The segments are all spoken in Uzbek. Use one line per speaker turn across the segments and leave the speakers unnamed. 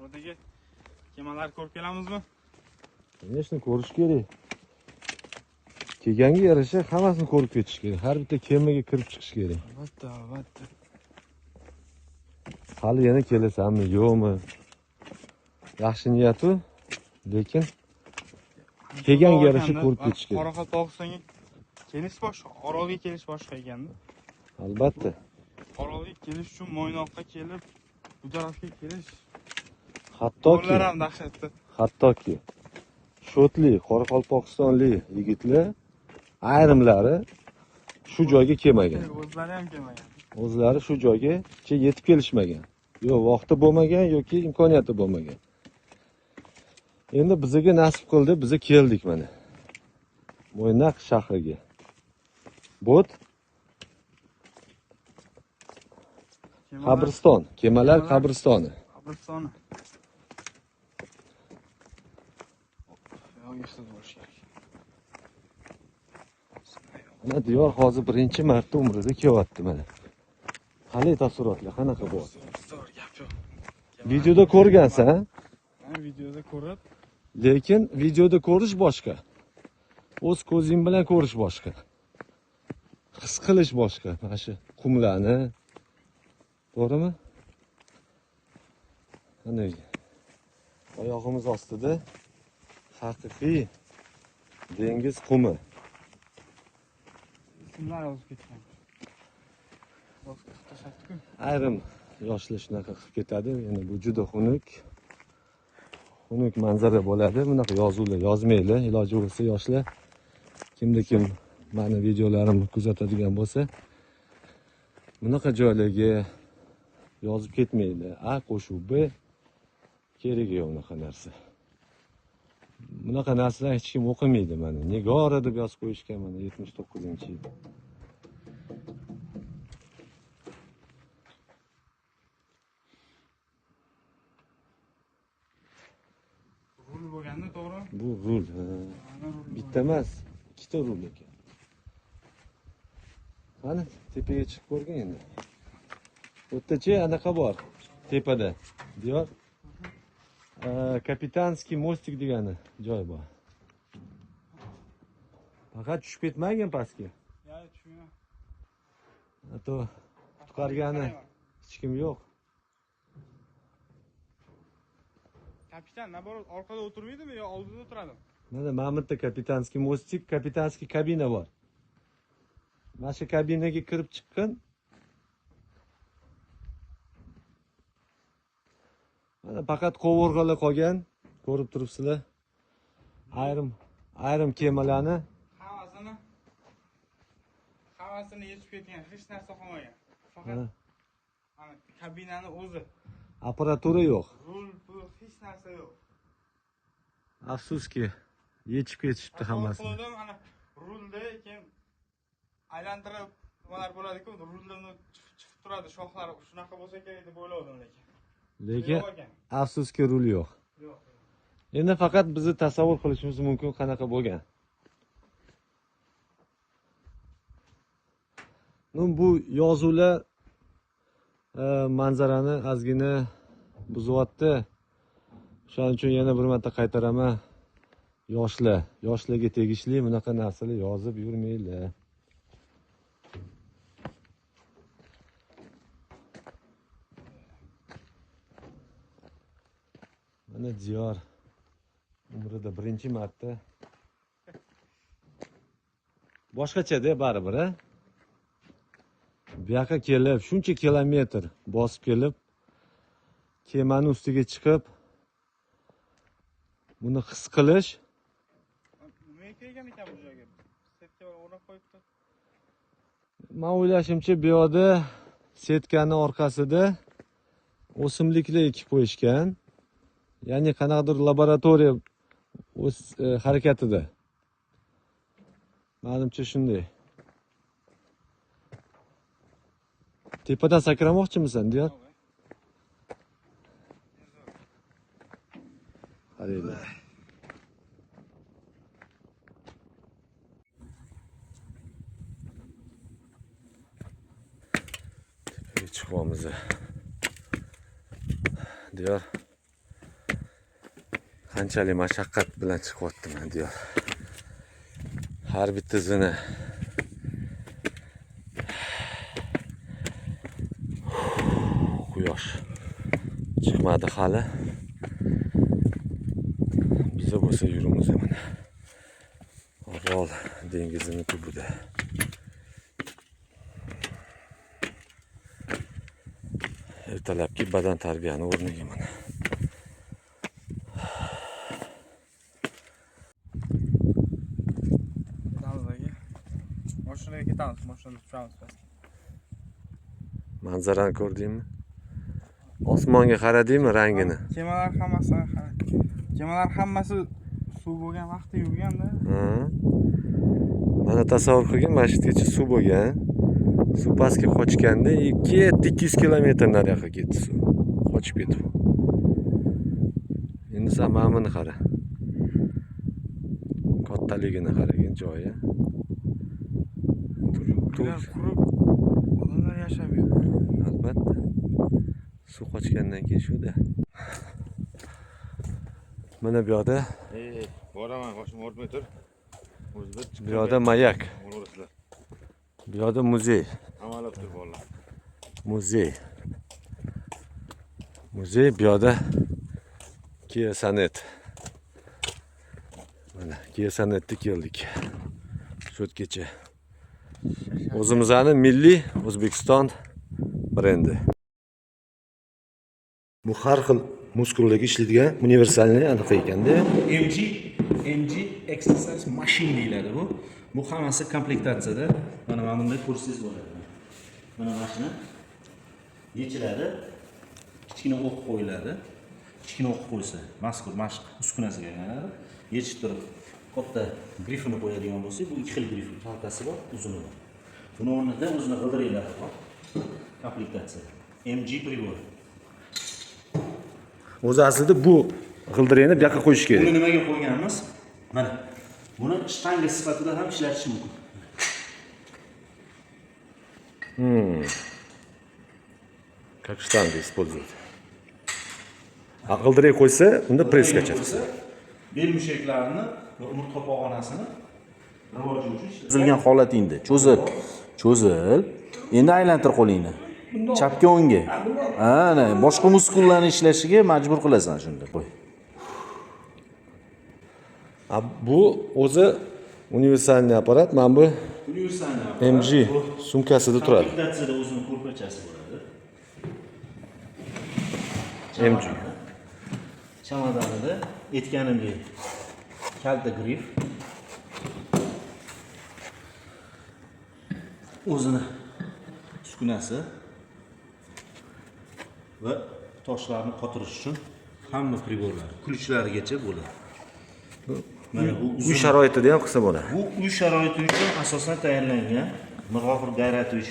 Buradagi kemalar ko'rib kelamizmi?
Конечно, ko'rish kerak. Kelganga yarasha hammasini ko'rib ketish kerak. Har bitta kemaga kirib chiqish kerak.
Albatta.
Hali yana kelasanmi, yo'qmi? Yaxshi niyat-u, lekin kelganga yarasha ko'rib ketish kerak.
Qoraqalpog'istonga kelish boshqa, Orolga kelish boshqa ekanda.
Albatta.
Orolga kelish uchun Mo'ynoqqa kelib, bu tarafga kelish
Hattoki,
yo'llar ham dahshatli.
hattoki Shotli, Qoraqalpog'istonlik yigitlar ayrimlari shu joyga kelmagan.
O'zlari ham kelmagan.
O'zlari shu joyga yetib kelishmagan. Yo vaqti bo'lmagan yoki imkoniyati bo'lmagan. Endi bizga nasib qildi, biz keldik mana. Mo'ynoq shahriga. Bot qabriston, kemalar qabristoni.
Qabristoni. Yo'q, bo'lish kerak.
Mana diyor hozir birinchi marta umrida kelyapti mana. Qanday taassurotlar, qanaqa bo'ldi?
Zo'r gap yo'q.
Videoda ko'rgansan,
Men videoda ko'rib,
lekin videoda ko'rish boshqa. O'z ko'zing bilan ko'rish boshqa. His qilish boshqa. Mana shu qumlarni. To'g'rimi? Mana oyog'imiz ostida haqiqiy dengiz qumi.
ismlar yozib ketgan. Yozib tashlabdi-ku.
Ayrim yoshlar shunaqa qilib ketadi. Ya'ni bu juda xunuk manzara bo'ladi. Bunaqa yozuvlar yozmaylar. Iloji bo'lsa yoshlar kim meni videolarimni kuzatadigan bo'lsa, bunaqa joylarga yozib ketmaylar. A qo'shuv B keragi yo'q unaqa narsa. Bunaqa narsalar hech kim o'qimaydi mana. Nigora deb yozib qo'yishgan mana 79-yil.
Rul bo'lganda, to'g'ri?
Bu rul. Bitta emas, ikkita rul ekan. Mana tepaga chiqib ko'rgin endi. O'rtacha anaqa bor tepada. Diyor. Kapitanskiy mostik degani joy bor. Faqat tushib ketmagan pastga.
Ya, tushmayman.
Ato qutqargani hech kim yo'q.
Kapitan, naborot orqada o'tirmaydimi yo oldida o'tiradimi?
Mana Mamutda kapitanskiy mostik, kapitanskiy kabina bor. Mana shu kabinaga kirib chiqqan. Mana faqat qovurg'alar qolgan, ko'rib turibsizlar. Ayrim kemalarni
hammasini yechib ketgan, hech narsa qolmagan. Faqat ana kabinani o'zi.
apparatura yo'q.
Rul, hech narsa yo'q.
Afsuski, yechib ketishibdi hammasini.
Qo'ldim ana rulda keyin aylantirib nimalar bo'ladi-ku, rulda chiqib turadi shoxlari. Shunaqa bo'lsa kerak deb o'yladim
Lekin afsuski rul yo'q.
Yo'q.
Endi faqat bizni tasavvur qilishimiz mumkin qanaqa bo'lgan. Bu yozuvlar manzarani ozgina buzyapti. Shuning uchun yana bir marta qaytaraman. Yoshlarga tegishli bunaqa narsalar yozib yurmaylar. Mana diyor umrida birinchi marta boshqacha-da baribir, a? Bu yoqqa kelib, shuncha kilometr bosib kelib, kemani ustiga chiqib, buni his qilish.
Nimaga kelgan ekan bu joyga? Setga o'rab qo'yibdi.
Men o'ylashimcha, bu yerda setkani orqasida o'simliklar ekib qo'yishgan. Ya'ni qanaqadir laboratoriya o'z harakatida. Menimcha shunday. Tepadan sakramoqchimisan, diyor? Qaranglar. Tepaga chiqamiz. Diyor qanchalik mashaqqat bilan chiqyaptiman diyor. Har bittasini quyosh chiqmadi hali. Biza bo'lsa yurimiz mana. Orol dengizining tubida. Ertalabki badan tarbiyani o'rniga mana.
Mashinaga ketamiz, mashinada tushamiz.
Manzarani ko'rdingmi? Osmonga qaradingmi rangini?
Kemalar hammasi suv bo'lgan vaqtda yurganda.
Mana tasavvur qilgin, masjidgacha suv bo'lgan. Suv pastga qochganda 200 kilometr nariyoqqa ketdi suv. Qochib ketdi. Endi sen ma'mini qara. Kattaligini qaragin joyi.
Qurib, odamlar yashab yuribdi.
Albatta. Suv qochgandan keyin shu-da. Mana bu yoqda
boraman, boshim o'rmay tur.
bu yoqda mayak. Bu yoqda muzey.
Amalab tur bolalar.
Muzey. Muzey bu yoqda Kia Sonet. Mana Kia Sonetga keldik. Sho'tgacha. O'zimizning milliy O'zbekiston brendi. Bu har xil muskullarga ishlaydigan universalniy aniq ekanda.
MG exercise machine deyiladi bu. Bu hammasi komplektatsiyada. Mana bunday kursiz bo'ladi. Mana mashina yechiladi. Kichkina o'q qo'yiladi. Kichkina o'q qo'ysa, mazkur mashq uskunasiga aylanadi. Yechib turib, katta grifini qo'yadigan bo'lsak, bu ikki xil grif, halqasi bor, uzuni bor. Buni o'rnida o'zini g'ildireylari bor. Komplektatsiya. MG pribor.
O'zi aslida bu g'ildirakni bu yoqqa qo'yish kerak.
Buni nimaga qo'yganmiz? Mana buni shtanga sifatida ham ishlatish mumkin.
Как штанга использовать. A g'ildirak qo'ysa, unda presskacha.
Bel mushaklarini va umurtqa pog'onasini rivoji uchun cho'zilgan holatingda cho'zil. Endi aylantir qo'lingni. Chapga o'ngga. Ana, boshqa muskullarni ishlashiga majbur qilasan shunda. Qo'y.
Bu o'zi universalniy apparat. Mana bu
Universalniy
MG sumkasida turadi.
Komplektatsiyada o'zining ko'rpachasi bo'ladi.
MG.
Chamadonida aytganimdek kalta grif. O'zini uskunasi va toshlarni qotirish uchun hamma priborlar kulichlarigacha bo'ladi. Mana bu
Uy sharoitida ham qilsa bo'ladi.
Bu uy sharoiti uchun asosan tayyorlangan Mirg'ofur Gayratovich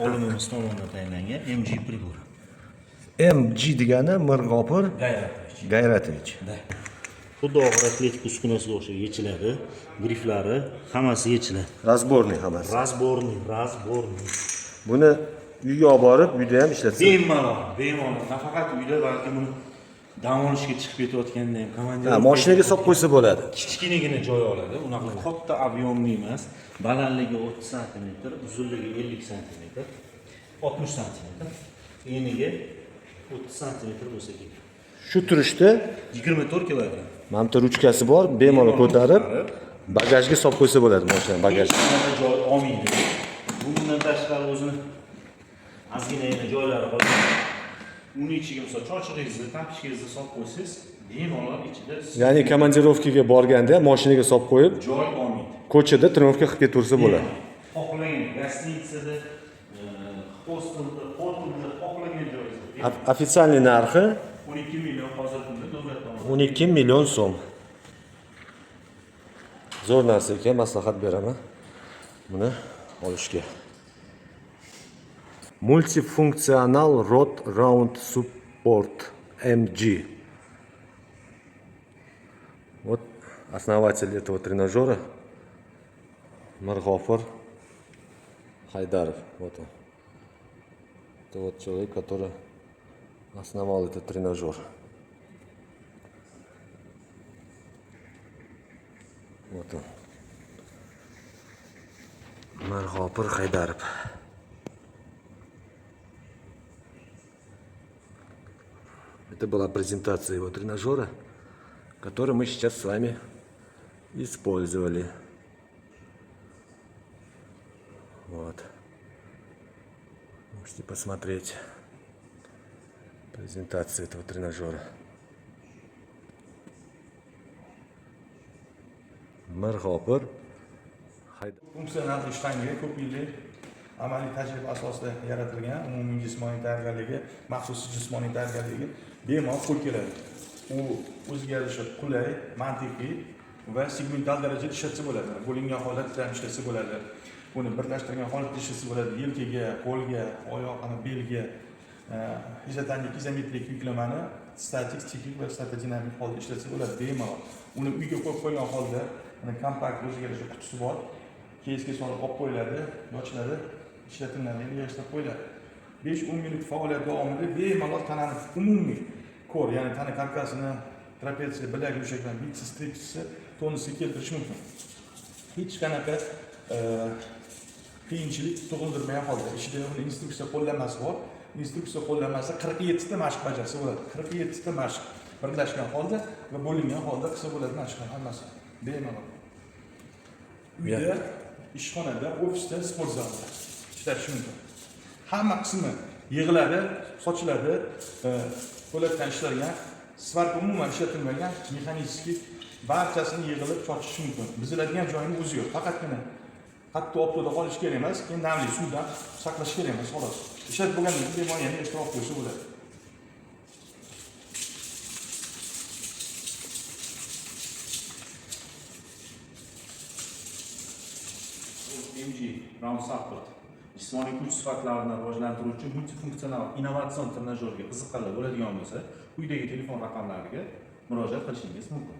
olimimiz tomonidan tayyorlangan MG pribor.
MG degani Mirg'ofur Gayratovich.
Xuddi og'ir atletik uskunasiga o'xshab yechiladi. Griflari hammasi yechiladi.
Razborniy hammasi.
Razborniy.
Buni uyga olib borib, uyda ham ishlatsa.
Bemalol. Nafaqat uyda, balki buni dam olishga chiqib ketayotganda ham komandir.
Ha, mashinaga solib qo'ysa bo'ladi.
Kichkinagina joy oladi. Unaqa katta ob'yomli emas. Balandligi 30 sm, uzunligi 50 sm, 60 sm. Eniga 30 sm bo'lsa kerak.
Shu turishda
24 kg.
mana bu ruchkasi bor, bemalol ko'tarib, bagajga solib qo'ysa bo'ladi mashina bagajga.
Joy olmaydi. Bundan tashqari o'zini ozgina joylari bor. Uni ichiga misol chochig'ingizni, tampishkangizni solib qo'ysangiz, bemalol ichida
Ya'ni komandirovkaga borganda mashinaga solib qo'yib,
joy olmaydi.
ko'chada trenovka qilib ketaversa bo'ladi.
Xohlagan gastitsada, hostelda, hotelda xohlagan joyingizda.
Ofitsialniy narxi
12 million hozir kunda davlat tomonidan.
12 million so'm. Zo'r narsa ekan, maslahat beraman. Buni olishga. Multifunksional Rod Round Support MG. Вот основатель этого тренажера Mirg'ofur Haydarov. Вот он. Это вот человек, который основал этот тренажер. Вот он. Mirg'ofir Haydarov. Это была презентация его тренажера, который мы сейчас с вами использовали. Вот. Можете посмотреть презентацию этого тренажера. Mirg'ofir Haydarov.
Funksional ishtanga ko'p yillik amaliy tajriba asosida yaratilgan umumiy jismoniy tayyorgarligi, maxsus jismoniy tayyorgarligi bemalol qo'l keladi. U o'ziga yarasha qulay, mantiqiy va segmental darajada ishlatsa bo'ladi. Bo'lingan holatda ham ishlatsa bo'ladi. Buni birlashtirgan holatda ishlatsa bo'ladi. Yelkaga, qo'lga, oyoqni, belga izotonik, izometrik yuklamani statik, siklik va statodinamik holda ishlatsa bo'ladi bemalol. Uni uyga qo'yib qo'ygan holda kompakt o'ziga yarasha qutisi bor. Keysga solib olib qo'yiladi, ochiladi, ishlatiladi, yig'ishtirib qo'yiladi. 5-10 minut faoliyat davomida bemalol tanani umumiy kor, ya'ni tana karkasini, trapetsiya, bilak mushaklarini, bitsis, tripsisi tonusga keltirish mumkin. Hech qanaqa qiyinchilik tug'ildirmagan holda ishida instruksiya qo'llanmasi bor. Instruksiya qo'llanmasi 47 ta mashq bajarsa bo'ladi. 47 ta mashq birlashgan holda va bo'lingan holda qilsa bo'ladi mashqlar hammasi. Bemalol. Uyda, ishxonada, ofisda, sport zalda ishlash mumkin. Hamma qismi yig'iladi, sochiladi, qo'latdan ishlangan, svarka umuman ishlatilmagan, mexanizmik barchasini yig'ilib chochish mumkin. Biziladigan joyini o'zi yo'q. Faqatgina qattiq optoda qolish kerak emas, keyin namli suvdan saqlash kerak emas, xolos. Ishlat bo'lgandan keyin bemalol yana ishtirok qilsa bo'ladi.
MG Round Support jismoniy kuch sifatlarini rivojlantiruvchi multifunksional innovatsion trenajyorga qiziqqanlar bo'ladigan bo'lsa, quyidagi telefon raqamlariga murojaat qilishingiz mumkin.